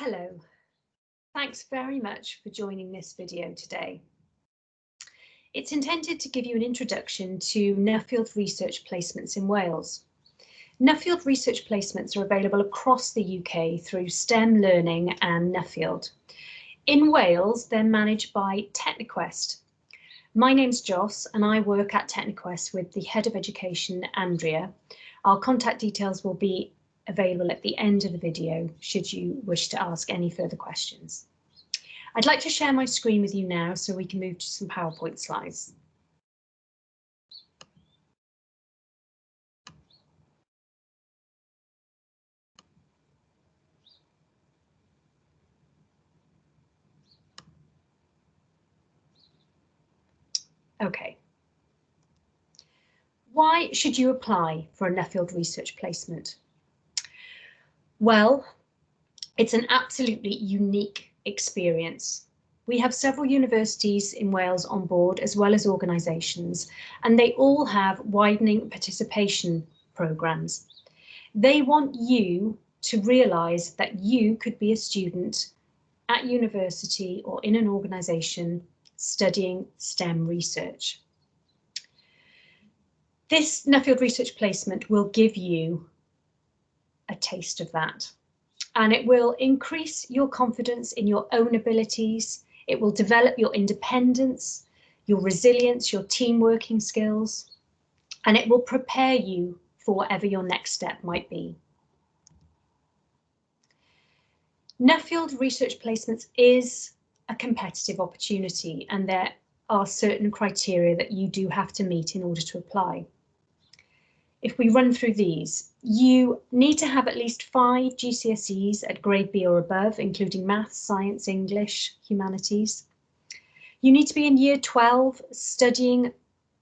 Hello, thanks very much for joining this video today. It's intended to give you an introduction to Nuffield Research Placements in Wales. Nuffield Research Placements are available across the UK through STEM Learning and Nuffield. In Wales, they're managed by Techniquest. My name's Joss and I work at Techniquest with the Head of Education, Andrea. Our contact details will be available at the end of the video should you wish to ask any further questions. I'd like to share my screen with you now so we can move to some PowerPoint slides. Okay. Why should you apply for a Nuffield Research Placement? Well, it's an absolutely unique experience. We have several universities in Wales on board, as well as organisations, and they all have widening participation programmes. They want you to realise that you could be a student at university or in an organisation studying STEM research. This Nuffield Research Placement will give you a taste of that, and it will increase your confidence in your own abilities. It will develop your independence, your resilience, your team working skills, and it will prepare you for whatever your next step might be. Nuffield Research Placements is a competitive opportunity, and there are certain criteria that you do have to meet in order to apply. If we run through these, you need to have at least 5 GCSEs at grade B or above, including maths, science, English, humanities. You need to be in year 12 studying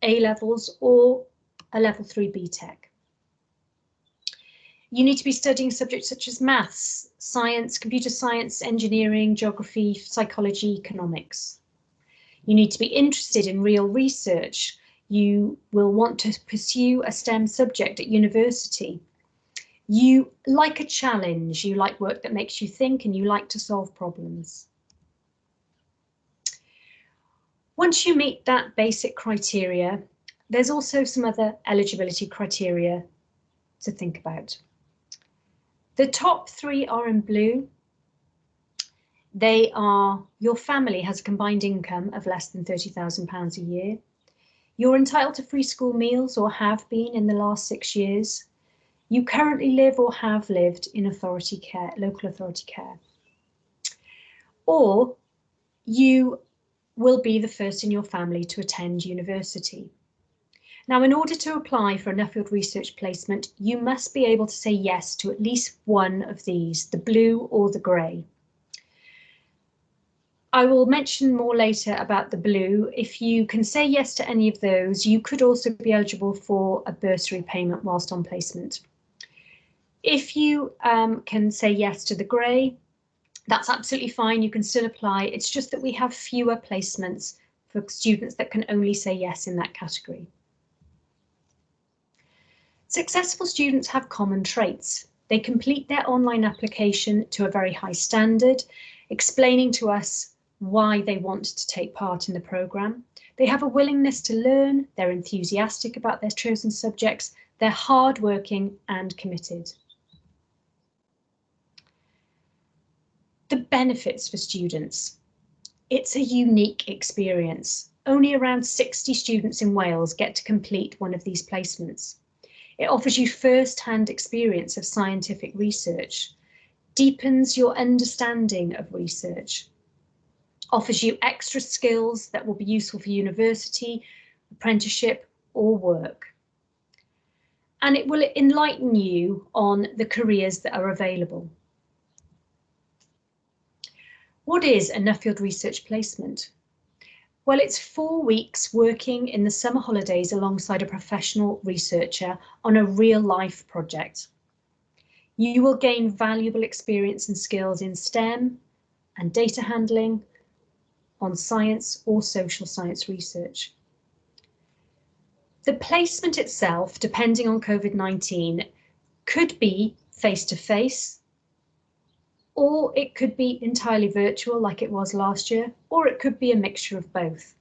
A-levels or a level 3 BTEC. You need to be studying subjects such as maths, science, computer science, engineering, geography, psychology, economics. You need to be interested in real research. You will want to pursue a STEM subject at university. You like a challenge, you like work that makes you think, and you like to solve problems. Once you meet that basic criteria, there's also some other eligibility criteria to think about. The top 3 are in blue. They are: your family has a combined income of less than £30,000 a year. You're entitled to free school meals or have been in the last 6 years. You currently live or have lived in authority care, local authority care. Or you will be the first in your family to attend university. Now, in order to apply for a Nuffield Research Placement, you must be able to say yes to at least one of these, the blue or the grey. I will mention more later about the blue. If you can say yes to any of those, you could also be eligible for a bursary payment whilst on placement. If you can say yes to the grey, that's absolutely fine. You can still apply. It's just that we have fewer placements for students that can only say yes in that category. Successful students have common traits. They complete their online application to a very high standard, explaining to us why they want to take part in the programme. They have a willingness to learn, they're enthusiastic about their chosen subjects, they're hardworking and committed. The benefits for students. It's a unique experience. Only around 60 students in Wales get to complete one of these placements. It offers you first-hand experience of scientific research, deepens your understanding of research, offers you extra skills that will be useful for university, apprenticeship or work. And it will enlighten you on the careers that are available. What is a Nuffield Research Placement? Well, it's 4 weeks working in the summer holidays alongside a professional researcher on a real-life project. You will gain valuable experience and skills in STEM and data handling, on science or social science research. The placement itself, depending on COVID-19, could be face-to-face, or it could be entirely virtual like it was last year, or it could be a mixture of both.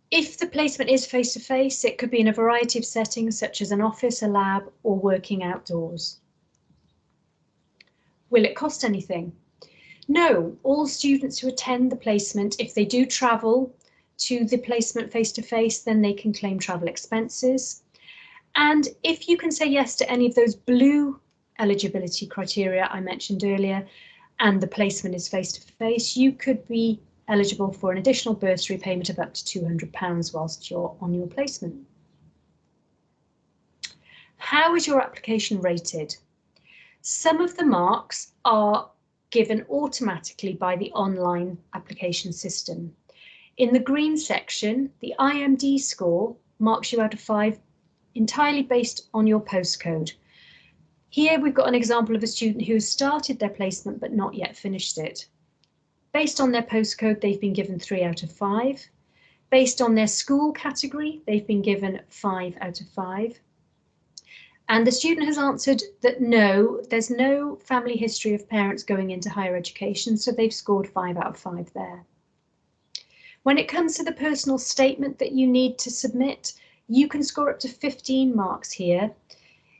If the placement is face-to-face, it could be in a variety of settings such as an office, a lab, or working outdoors. Will it cost anything? No, all students who attend the placement, if they do travel to the placement face-to-face, then they can claim travel expenses. And if you can say yes to any of those blue eligibility criteria I mentioned earlier, and the placement is face-to-face, you could be eligible for an additional bursary payment of up to £200 whilst you're on your placement. How is your application rated? Some of the marks are given automatically by the online application system. In the green section, the IMD score marks you out of 5 entirely based on your postcode. Here we've got an example of a student who has started their placement but not yet finished it. Based on their postcode, they've been given 3 out of 5. Based on their school category, they've been given 5 out of 5. And the student has answered that no, there's no family history of parents going into higher education, so they've scored 5 out of 5 there. When it comes to the personal statement that you need to submit, you can score up to 15 marks here.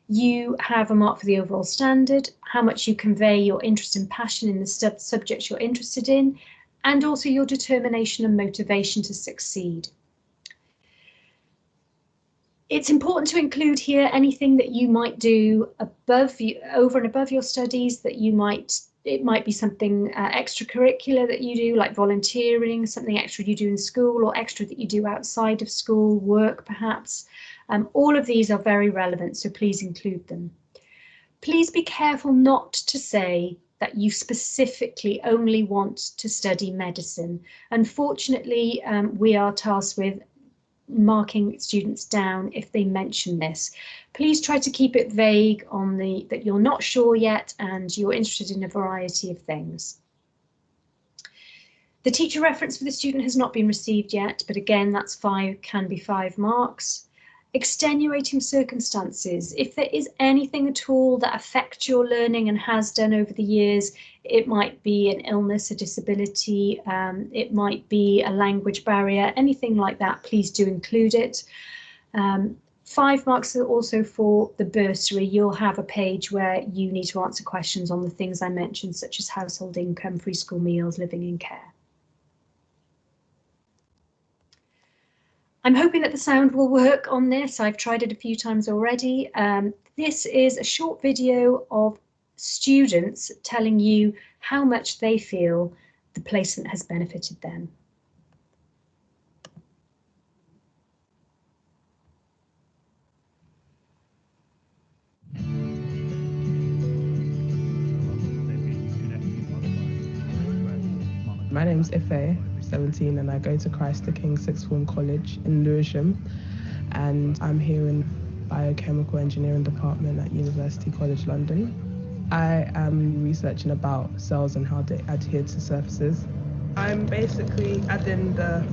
You have a mark for the overall standard, how much you convey your interest and passion in the subjects you're interested in, and also your determination and motivation to succeed. It's important to include here anything that you might do over and above your studies, that it might be something extracurricular that you do, like volunteering, something extra you do in school, or extra that you do outside of school, work perhaps. All of these are very relevant, so please include them. Please be careful not to say that you specifically only want to study medicine. Unfortunately, we are tasked with marking students down if they mention this. Please try to keep it vague on that you're not sure yet and you're interested in a variety of things. The teacher reference for the student has not been received yet, but again, can be 5 marks. Extenuating circumstances. If there is anything at all that affects your learning and has done over the years, it might be an illness, a disability, it might be a language barrier, anything like that, please do include it. 5 marks are also for the bursary. You'll have a page where you need to answer questions on the things I mentioned, such as household income, free school meals, living in care. I'm hoping that the sound will work on this. I've tried it a few times already. This is a short video of students telling you how much they feel the placement has benefited them. My name's Ife, 17, and I go to Christ the King Sixth Form College in Lewisham, and I'm here in Biochemical Engineering Department at University College London. I am researching about cells and how they adhere to surfaces. I'm basically adding the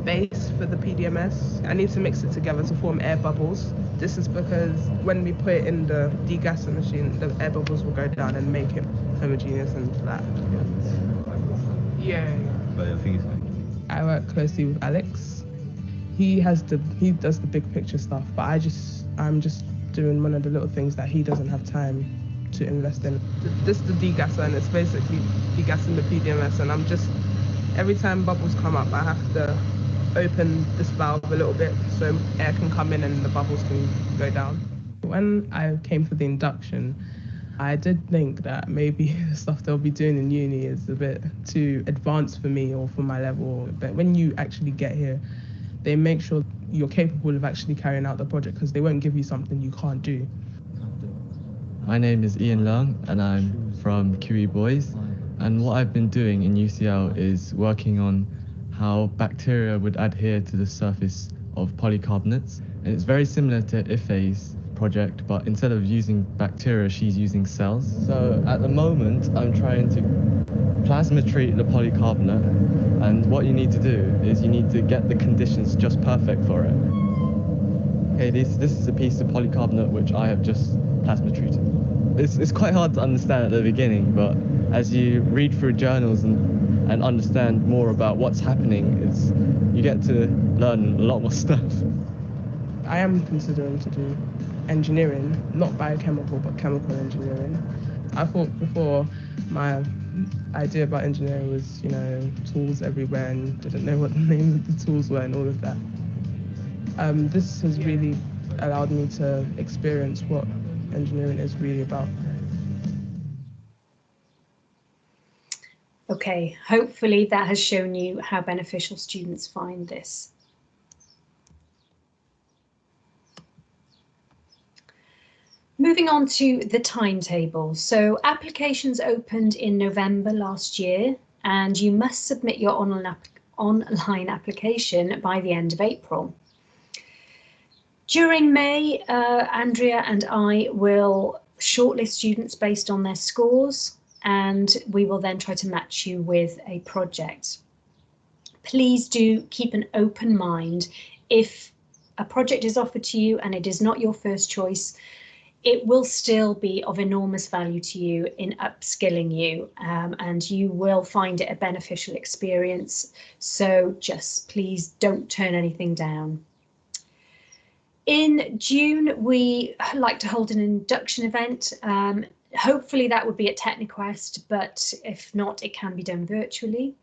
base for the PDMS. I need to mix it together to form air bubbles. This is because when we put it in the degasser machine, the air bubbles will go down and make it homogeneous and flat. Yeah. I work closely with Alex. He does the big picture stuff, but I'm just doing one of the little things that he doesn't have time to invest in. This is the degasser, and it's basically degassing the PDMS, and every time bubbles come up, I have to open this valve a little bit so air can come in and the bubbles can go down. When I came for the induction, I did think that maybe the stuff they'll be doing in uni is a bit too advanced for me or for my level. But when you actually get here, they make sure you're capable of actually carrying out the project, because they won't give you something you can't do. My name is Ian Leung and I'm from QE Boys. And what I've been doing in UCL is working on how bacteria would adhere to the surface of polycarbonates. And it's very similar to Ife's project, but instead of using bacteria, she's using cells. So at the moment, I'm trying to plasma treat the polycarbonate, and what you need to do is you need to get the conditions just perfect for it. okay, this is a piece of polycarbonate which I have just plasma treated. It's quite hard to understand at the beginning, but as you read through journals and understand more about what's happening, you get to learn a lot more stuff. I am considering to do engineering, not biochemical, but chemical engineering. I thought before my idea about engineering was, tools everywhere and didn't know what the name of the tools were and all of that. This has really allowed me to experience what engineering is really about. Okay, hopefully that has shown you how beneficial students find this. Moving on to the timetable. So applications opened in November last year, and you must submit your online application by the end of April. During May, Andrea and I will shortlist students based on their scores, and we will then try to match you with a project. Please do keep an open mind. If a project is offered to you and it is not your first choice, it will still be of enormous value to you in upskilling you, and you will find it a beneficial experience. So just please don't turn anything down. In June, we like to hold an induction event. Hopefully that would be at TechniQuest, but if not, it can be done virtually.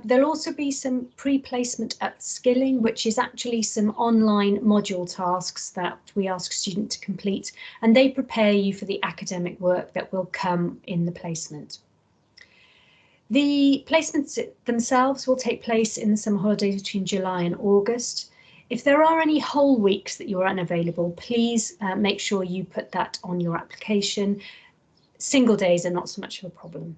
There'll also be some pre-placement upskilling, which is actually some online module tasks that we ask students to complete, and they prepare you for the academic work that will come in the placement. The placements themselves will take place in the summer holidays between July and August. If there are any whole weeks that you're unavailable, please make sure you put that on your application. Single days are not so much of a problem.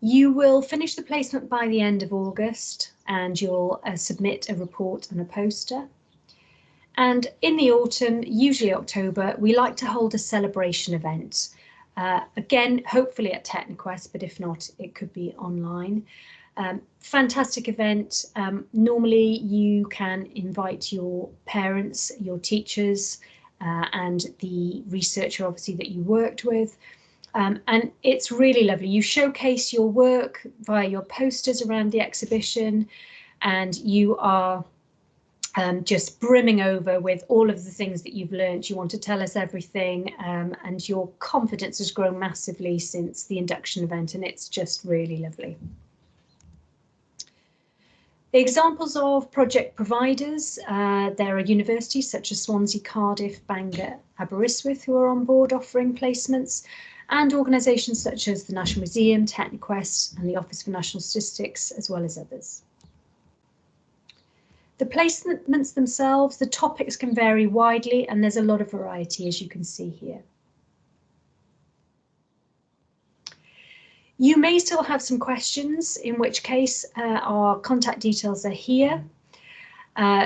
You will finish the placement by the end of August, and you'll submit a report and a poster. And in the autumn, usually October, we like to hold a celebration event. Again, hopefully at TechniQuest, but if not, it could be online. Fantastic event. Normally you can invite your parents, your teachers, and the researcher obviously that you worked with. And it's really lovely. You showcase your work via your posters around the exhibition, and you are just brimming over with all of the things that you've learned. You want to tell us everything, and your confidence has grown massively since the induction event, and it's just really lovely. Examples of project providers, there are universities such as Swansea, Cardiff, Bangor, Aberystwyth who are on board offering placements, and organisations such as the National Museum, TechniQuest and the Office for National Statistics, as well as others. The placements themselves, the topics can vary widely, and there's a lot of variety, as you can see here. You may still have some questions, in which case our contact details are here.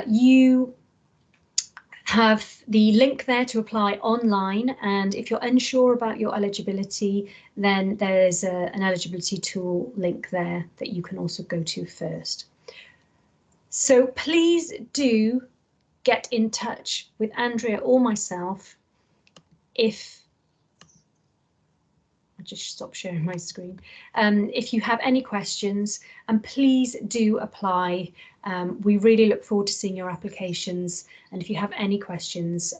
You have the link there to apply online, and if you're unsure about your eligibility, then there's an eligibility tool link there that you can also go to first. So please do get in touch with Andrea or myself if I'll just stop sharing my screen. If you have any questions, and please do apply. We really look forward to seeing your applications, and if you have any questions,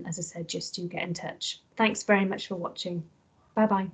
as I said, just do get in touch. Thanks very much for watching. Bye bye.